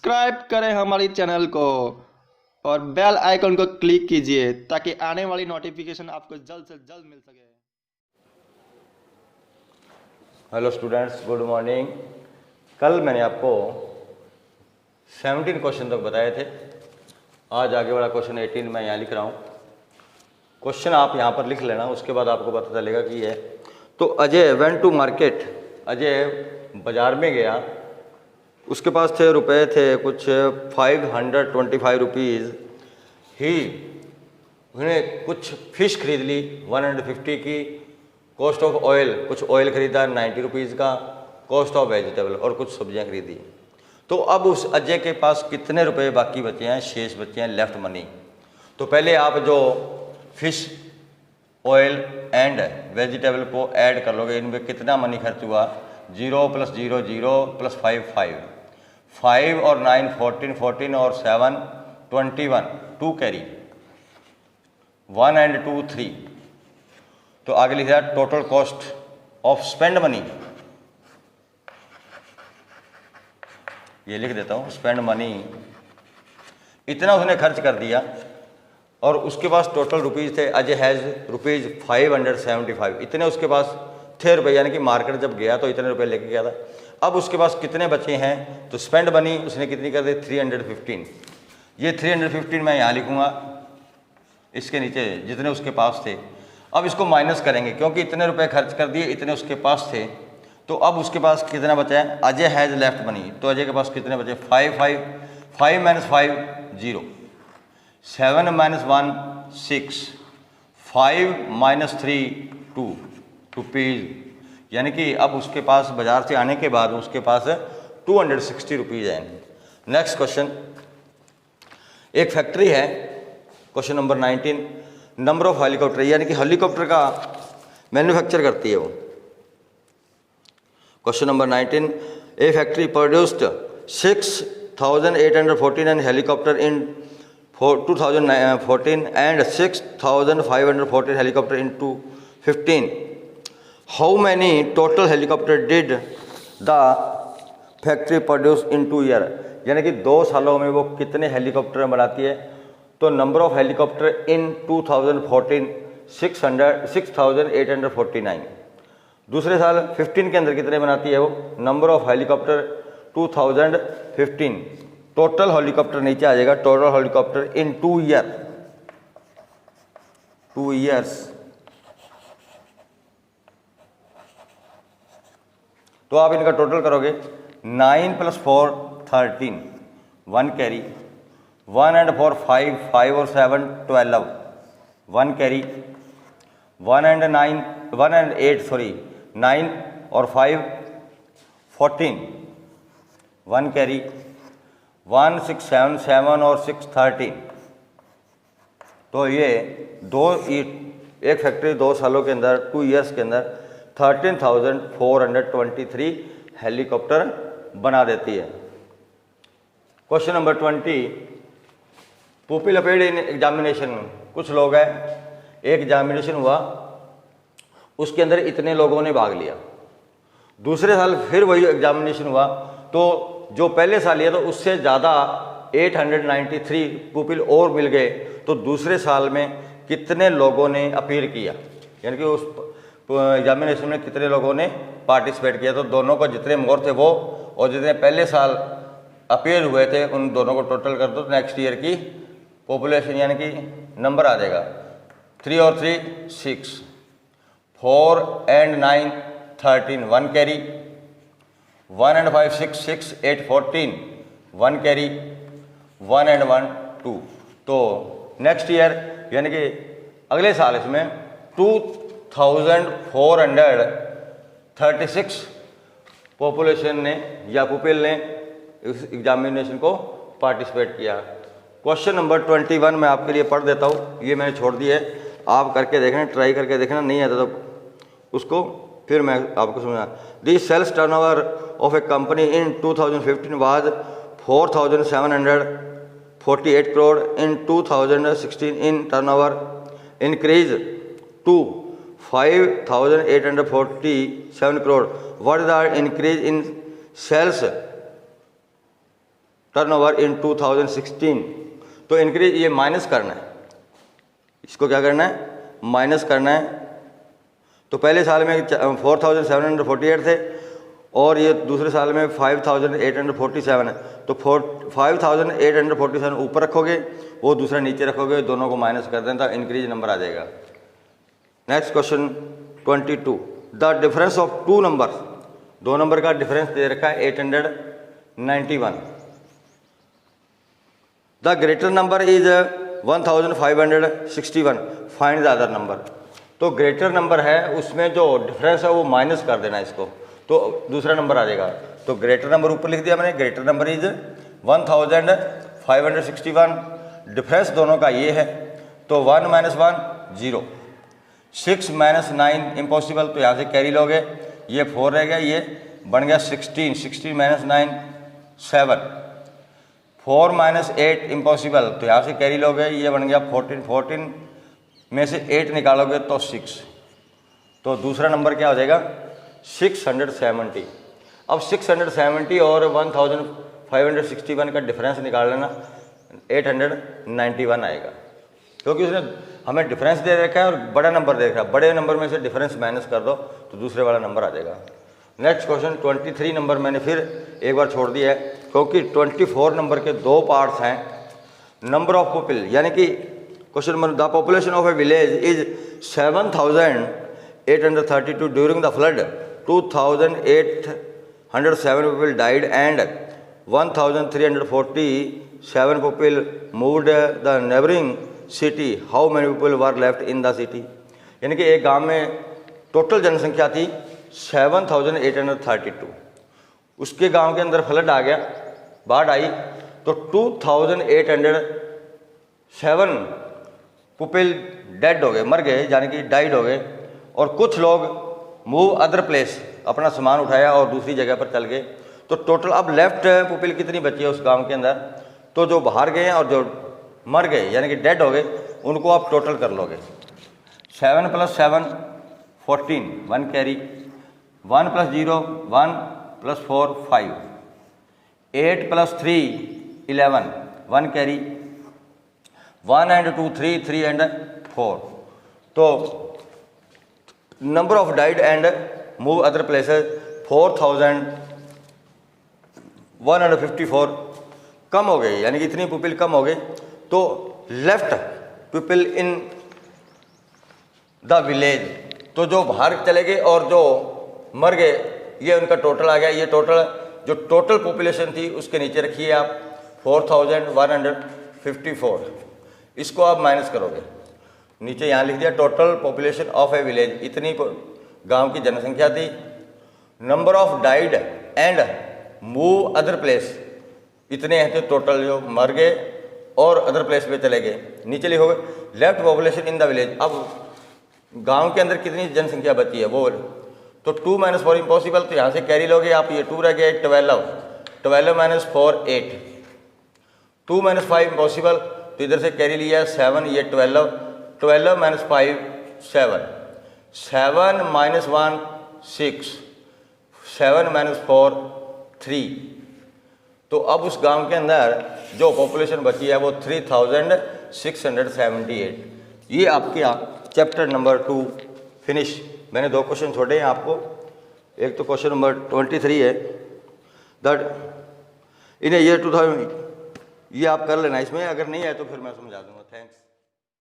Subscribe करें हमारी channel को और बेल आइकन को क्लिक कीजिए ताकि आने वाली नोटिफिकेशन आपको जल्द से जल्द मिल सके। Hello students, good morning. कल मैंने आपको 17 क्वेश्चन तक बताए थे। आज आगे वाला क्वेश्चन 18 मैं यहाँ लिख रहा हूँ। क्वेश्चन आप यहाँ पर लिख लेना, उसके बाद आपको पता चलेगा कि ये है। तो Ajay went to market, Ajay बाज़ार में गया, उसके पास थे रुपए थे कुछ 525 रुपीज़। उन्हें कुछ फ़िश खरीद ली 150 की। कॉस्ट ऑफ ऑयल, कुछ ऑयल खरीदा 90 रुपीज़ का। कॉस्ट ऑफ वेजिटेबल और कुछ सब्जियां खरीदी। तो अब उस अजय के पास कितने रुपए बाकी बचे हैं, शेष बचे हैं, लेफ्ट मनी। तो पहले आप जो फिश, ऑयल एंड वेजिटेबल को ऐड कर लोगे, इनमें कितना मनी खर्च हुआ। 0 + 0 0 + 5 5 और 9 14 14 और 7 21 2 कैरी 1 एंड 2 3। तो आगे लिखा total cost of spend money, ये लिख देता हूँ। स्पेंड मनी इतना उसने खर्च कर दिया और उसके पास टोटल रुपीज़ थे। अजय हैज़ रुपीज़ 575, इतने उसके पास थे रुपये, यानी कि मार्केट जब गया तो इतने रुपए लेके गया था। अब उसके पास कितने बचे हैं, तो स्पेंड मनी उसने कितनी कर दी 315। ये 315 मैं यहाँ लिखूँगा, इसके नीचे जितने उसके पास थे। अब इसको माइनस करेंगे क्योंकि इतने रुपए खर्च कर दिए, इतने उसके पास थे। तो अब उसके पास कितना बचा है, अजय हैज़ लेफ्ट मनी। तो अजय के पास कितने बचे, 5 5 5 - 5 0, 7 - 1 6, 5 - 3 2 रुपीज़। यानी कि अब उसके पास बाज़ार से आने के बाद उसके पास 260 रुपीज़ है। नेक्स्ट क्वेश्चन, एक फैक्ट्री है। Question number 19, number of helicopter, यानी कि हेलीकॉप्टर का मैन्युफैक्चर करती है वो। Question number 19, A factory produced 6814 helicopter in 2014 and 6514 helicopter in 2015। How many total helicopter did the factory produce in 2 year, यानी कि 2 सालों में वो कितने हेलीकॉप्टर बनाती है। तो नंबर ऑफ हेलीकॉप्टर इन 2014 6849। दूसरे साल 15 के अंदर कितने बनाती है वो, number of helicopter 2015। Total helicopter नीचे आ जाएगा, टोटल हेलीकॉप्टर इन 2 ईयर 2 ईयर्स। तो आप इनका टोटल करोगे, 9 + 4 13 1 कैरी, 1 एंड 4 5 5 और 7 12 1 कैरी, 1 एंड 8 9 और 5 14 1 कैरी, 1 6 7 7 और 6 13। तो ये एक फैक्ट्री 2 सालों के अंदर 2 ईयर्स के अंदर 13,423 हेलीकॉप्टर बना देती है। Question number 20, pupil appeared in examination. कुछ लोग हैं, एक एग्जामिनेशन हुआ, उसके अंदर इतने लोगों ने भाग लिया। दूसरे साल फिर वही एग्जामिनेशन हुआ, तो जो पहले साल लिया तो उससे ज़्यादा 893 पुपिल और मिल गए। तो दूसरे साल में कितने लोगों ने अपीयर किया, यानी कि उस एग्जामिनेशन में कितने लोगों ने पार्टिसिपेट किया। तो दोनों को जितने मोर थे वो, और जितने पहले साल अपीयर हुए थे उन दोनों को टोटल कर दो, नेक्स्ट ईयर की पॉपुलेशन यानी कि नंबर आ जाएगा। 3 और 3 6, 4 and 9 13 1 carry, 1 and 5 6 6 8 14 1 carry, 1 and 1 2। तो नेक्स्ट ईयर यानी कि अगले साल इसमें 2436 पॉपुलेशन ने या पुपिल ने इस एग्जामिनेशन को पार्टिसिपेट किया। क्वेश्चन नंबर 21 मैं आपके लिए पढ़ देता हूँ, ये मैंने छोड़ दी है, आप करके देखना, ट्राई करके देखना, नहीं आता तो उसको फिर मैं आपको समझा। The sales turnover of a company in 2015 was 4748 crore. In 2016 in turnover increase to 5847 crore. What is the increase in sales turnover in 2016। तो इंक्रीज ये माइनस करना है, इसको क्या करना है, माइनस करना है। तो पहले साल में 4748 थे और ये दूसरे साल में 5847 है। तो 5847 ऊपर रखोगे, वो दूसरा नीचे रखोगे, दोनों को माइनस कर देना, तो इंक्रीज नंबर आ जाएगा। Next question 22, the difference of two number, दो नंबर का डिफरेंस दे रखा है 891। The greater number is 1561, find the other number. तो ग्रेटर नंबर है, उसमें जो डिफरेंस है वो माइनस कर देना इसको, तो दूसरा नंबर आ जाएगा। तो ग्रेटर नंबर ऊपर लिख दिया मैंने, ग्रेटर नंबर इज 1561, डिफरेंस दोनों का ये है, तो 1 - 1 0, 6 - 9 इम्पॉसिबल, तो यहाँ से कैरी लोगे, ये 4 रह गया, ये बन गया 16, 16 - 9 7, 4 - 8 इम्पॉसिबल, तो यहाँ से कैरी लोगे, ये बन गया 14, 14 में से 8 निकालोगे तो 6, तो दूसरा नंबर क्या हो जाएगा 670। अब 670 और 1561 का डिफरेंस निकाल लेना, 891 आएगा, क्योंकि उसने हमें डिफरेंस दे रखा है और बड़ा नंबर दे रखा है, बड़े नंबर में से डिफरेंस माइनस कर दो तो दूसरे वाला नंबर आ जाएगा। नेक्स्ट क्वेश्चन 23 नंबर मैंने फिर एक बार छोड़ दिया है, क्योंकि 24 नंबर के दो पार्ट्स हैं। नंबर ऑफ पीपल, यानी कि question number, the population of A village is 7832 during the flood, 2807 people died and 1347 people moved the neighbouring city, how many people were left in the city. यानी कि एक गांव में total जनसंख्या थी 7832, उसके गांव के अंदर फ्लड आ गया, बाढ़ आई, तो 2807 पीपल डेड हो गए, मर गए, यानी कि डाइड हो गए, और कुछ लोग मूव अदर प्लेस, अपना सामान उठाया और दूसरी जगह पर चल गए। तो टोटल अब लेफ्ट पीपल कितनी बची है उस गांव के अंदर, तो जो बाहर गए हैं और जो मर गए यानी कि डेड हो गए, उनको आप टोटल कर लोगे। 7 + 7 14, 1 कैरी, 1 + 0 1 + 4 5, 8 + 3 11, 1 कैरी, 1 and 2 3, 3 and 4। तो number of died and move other places 4154 कम हो गए, यानी कि इतनी पीपल कम हो गए। तो left people in the village, तो जो बाहर चले गए और जो मर गए, ये उनका टोटल आ गया। ये टोटल जो टोटल पॉपुलेशन थी उसके नीचे रखिए आप 4154, इसको आप माइनस करोगे, नीचे यहाँ लिख दिया total population of A village, इतनी गांव की जनसंख्या थी। Number of died and move other place, इतने हैं थे टोटल जो मर गए और अदर प्लेस पे चले गए, नीचे लिखोगे left population in the village. अब गांव के अंदर कितनी जनसंख्या बची है वो, तो 2 - 4 इम्पॉसिबल, तो यहाँ से कैरी लोगे आप, ये 2 रह गया, 12 12 - 4 8, 2 - 5 इम्पॉसिबल, तो इधर से कैरी लिया 7, ये 12 12 - 5 7, 7 - 1 6, 7 - 4 3। तो अब उस गांव के अंदर जो पॉपुलेशन बची है वो 3678। ये आपके चैप्टर नंबर 2 फिनिश। मैंने 2 क्वेश्चन छोड़े हैं आपको, एक तो क्वेश्चन नंबर 23 है दैट इन ए ईयर 2000, ये आप कर लेना, इसमें अगर नहीं है तो फिर मैं समझा दूंगा। थैंक्स।